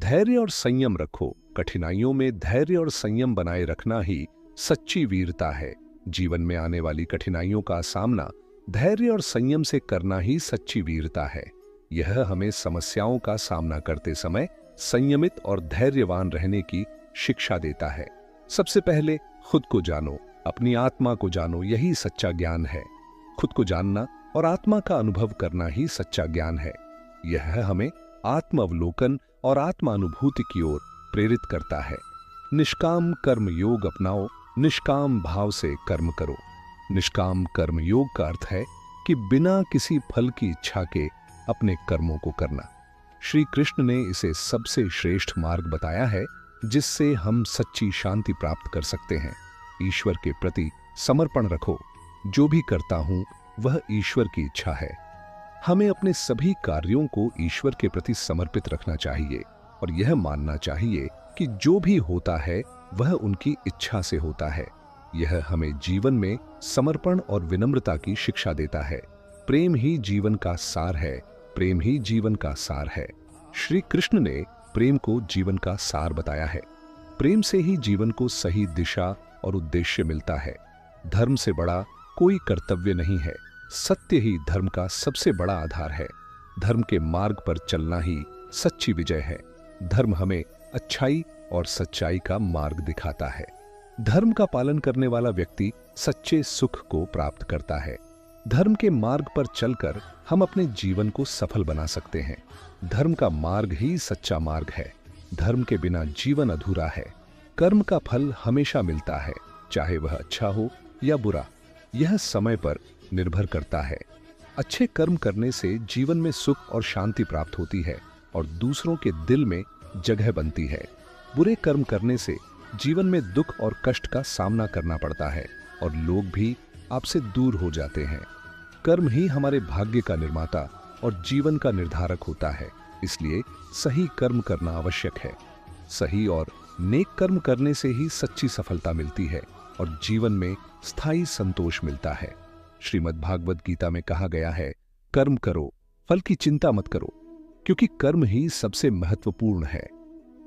धैर्य और संयम रखो। कठिनाइयों में धैर्य और संयम बनाए रखना ही सच्ची वीरता है। जीवन में आने वाली कठिनाइयों का सामना धैर्य और संयम से करना ही सच्ची वीरता है। यह हमें समस्याओं का सामना करते समय संयमित और धैर्यवान रहने की शिक्षा देता है। सबसे पहले खुद को जानो, अपनी आत्मा को जानो, यही सच्चा ज्ञान है। खुद को जानना और आत्मा का अनुभव करना ही सच्चा ज्ञान है। यह हमें आत्म अवलोकन और आत्मानुभूति की ओर प्रेरित करता है। निष्काम कर्म योग अपनाओ, निष्काम भाव से कर्म करो। निष्काम कर्म योग का अर्थ है कि बिना किसी फल की इच्छा के अपने कर्मों को करना। श्री कृष्ण ने इसे सबसे श्रेष्ठ मार्ग बताया है, जिससे हम सच्ची शांति प्राप्त कर सकते हैं। ईश्वर के प्रति समर्पण रखो। जो भी करता हूं वह ईश्वर की इच्छा है। हमें अपने सभी कार्यों को ईश्वर के प्रति समर्पित रखना चाहिए और यह मानना चाहिए कि जो भी होता है वह उनकी इच्छा से होता है। यह हमें जीवन में समर्पण और विनम्रता की शिक्षा देता है। प्रेम ही जीवन का सार है। प्रेम ही जीवन का सार है। श्री कृष्ण ने प्रेम को जीवन का सार बताया है। प्रेम से ही जीवन को सही दिशा और उद्देश्य मिलता है। धर्म से बड़ा कोई कर्तव्य नहीं है। सत्य ही धर्म का सबसे बड़ा आधार है। धर्म के मार्ग पर चलना ही सच्ची विजय है। धर्म हमें अच्छाई और सच्चाई का मार्ग दिखाता है। धर्म का पालन करने वाला व्यक्ति सच्चे सुख को प्राप्त करता है। धर्म के मार्ग पर चलकर हम अपने जीवन को सफल बना सकते हैं। धर्म का मार्ग ही सच्चा मार्ग है। धर्म के बिना जीवन अधूरा है। कर्म का फल हमेशा मिलता है, चाहे वह अच्छा हो या बुरा। यह समय पर निर्भर करता है। अच्छे कर्म करने से जीवन में सुख और शांति प्राप्त होती है और दूसरों के दिल में जगह बनती है। बुरे कर्म करने से जीवन में दुख और कष्ट का सामना करना पड़ता है और लोग भी आपसे दूर हो जाते हैं। कर्म ही हमारे भाग्य का निर्माता और जीवन का निर्धारक होता है। इसलिए सही कर्म करना आवश्यक है। सही और नेक कर्म करने से ही सच्ची सफलता मिलती है और जीवन में स्थायी संतोष मिलता है। श्रीमद् भागवत गीता में कहा गया है, कर्म करो, फल की चिंता मत करो, क्योंकि कर्म ही सबसे महत्वपूर्ण है।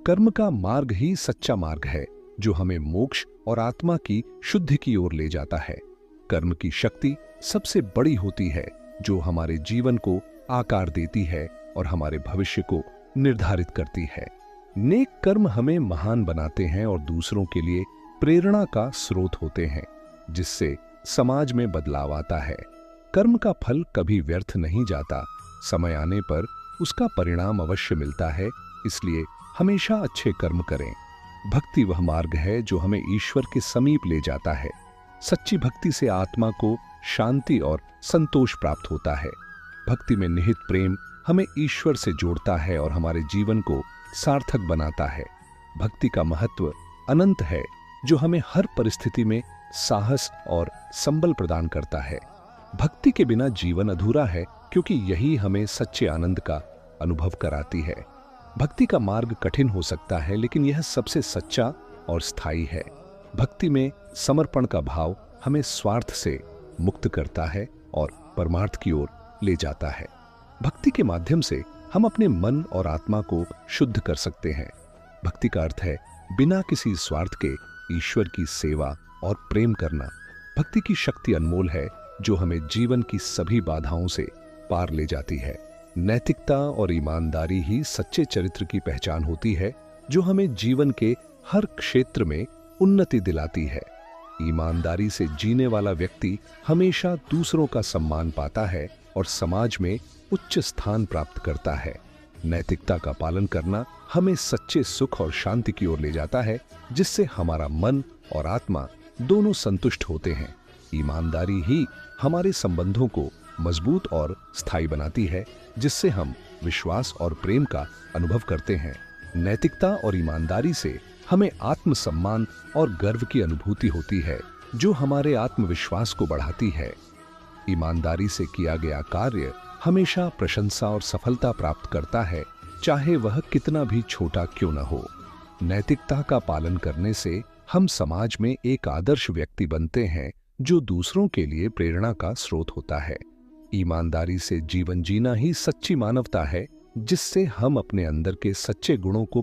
कर्म का मार्ग ही सच्चा मार्ग है, जो हमें मोक्ष और आत्मा की शुद्धि की ओर ले जाता है। कर्म की शक्ति सबसे बड़ी होती है, जो हमारे जीवन को आकार देती है और हमारे भविष्य को निर्धारित करती है। नेक कर्म हमें महान बनाते हैं और दूसरों के लिए प्रेरणा का स्रोत होते हैं, जिससे समाज में बदलाव आता है। कर्म का फल कभी व्यर्थ नहीं जाता। समय आने पर उसका परिणाम अवश्य मिलता है। इसलिए हमेशा अच्छे कर्म करें। भक्ति वह मार्ग है जो हमें ईश्वर के समीप ले जाता है। सच्ची भक्ति से आत्मा को शांति और संतोष प्राप्त होता है। भक्ति में निहित प्रेम हमें ईश्वर से जोड़ता है और हमारे जीवन को सार्थक बनाता है। भक्ति का महत्व अनंत है, जो हमें हर परिस्थिति में साहस और संबल प्रदान करता है। भक्ति के बिना जीवन अधूरा है, क्योंकि यही हमें सच्चे आनंद का अनुभव कराती है। भक्ति का मार्ग कठिन हो सकता है, लेकिन यह सबसे सच्चा और स्थायी है। भक्ति में समर्पण का भाव हमें स्वार्थ से मुक्त करता है और परमार्थ की ओर ले जाता है। भक्ति के माध्यम से हम अपने मन और आत्मा को शुद्ध कर सकते हैं। भक्ति का अर्थ है बिना किसी स्वार्थ के ईश्वर की सेवा और प्रेम करना। भक्ति की शक्ति अनमोल है, जो हमें जीवन की सभी बाधाओं से पार ले जाती है। नैतिकता और ईमानदारी ही सच्चे चरित्र की पहचान होती है, जो हमें जीवन के हर क्षेत्र में उन्नति दिलाती है। ईमानदारी से जीने वाला व्यक्ति हमेशा दूसरों का सम्मान पाता है और समाज में उच्च स्थान प्राप्त करता है। नैतिकता का पालन करना हमें सच्चे सुख और शांति की ओर ले जाता है, जिससे हमारा मन और आत्मा दोनों संतुष्ट होते हैं। ईमानदारी ही हमारे संबंधों को मजबूत और स्थायी बनाती है, जिससे हम विश्वास और प्रेम का अनुभव करते हैं। नैतिकता और ईमानदारी से हमें आत्मसम्मान और गर्व की अनुभूति होती है, जो हमारे आत्मविश्वास को बढ़ाती है। ईमानदारी से किया गया कार्य हमेशा प्रशंसा और सफलता प्राप्त करता है, चाहे वह कितना भी छोटा क्यों न हो। नैतिकता का पालन करने से हम समाज में एक आदर्श व्यक्ति बनते हैं, जो दूसरों के लिए प्रेरणा का स्रोत होता है। ईमानदारी से जीवन जीना ही सच्ची मानवता है, जिससे हम अपने अंदर के सच्चे गुणों को